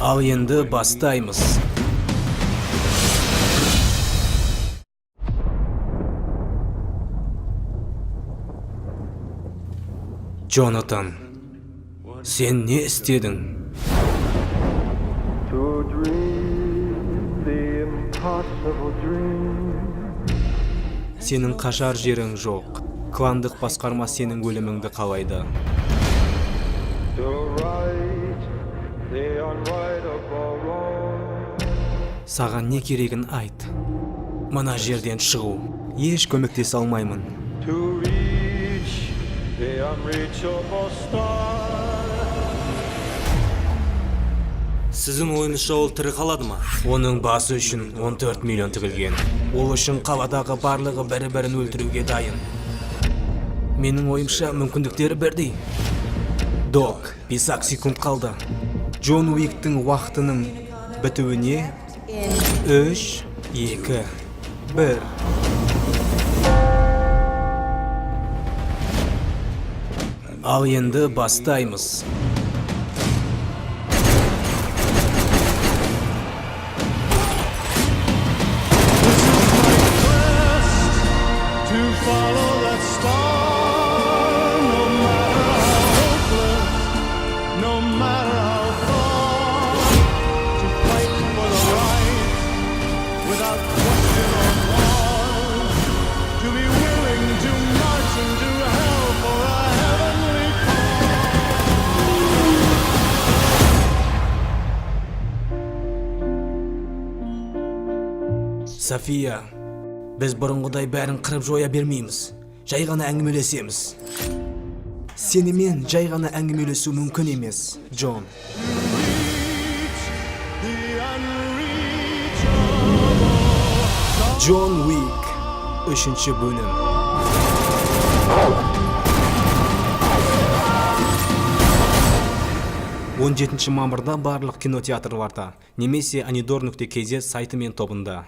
Ал енді бастаймыз. Джонатан, сен не істедің? Сенің қашар жерің жоқ. Кландық басқарма сенің өліміңді қалайды. Саған не керегін айт. Мына жерден шығу. Еш көмектесе алмаймын. Сіздің ойыңызша ол тірі қалады ма? Оның басы үшін 14 миллион тігілген. Ол үшін қаладағы барлығы бірі-бірін өлтіруге дайын. Менің ойымша мүмкіндіктері бірдей. Док, 5 секунд қалды. Джон Уиктің уақытының бітуіне 3, 2, 1. Ал енді бастаймыз. София, біз бұрынғыдай бәрін қырып жоя бермейміз. Жай ғана әңгімелесеміз. Сенімен жай ғана әңгімелесу мүмкін емес, Джон. Джон Уик, 3-ші бөлім. «17 мамырда барлық кинотеатрларда, немесе anidor.kz сайты мен тобында.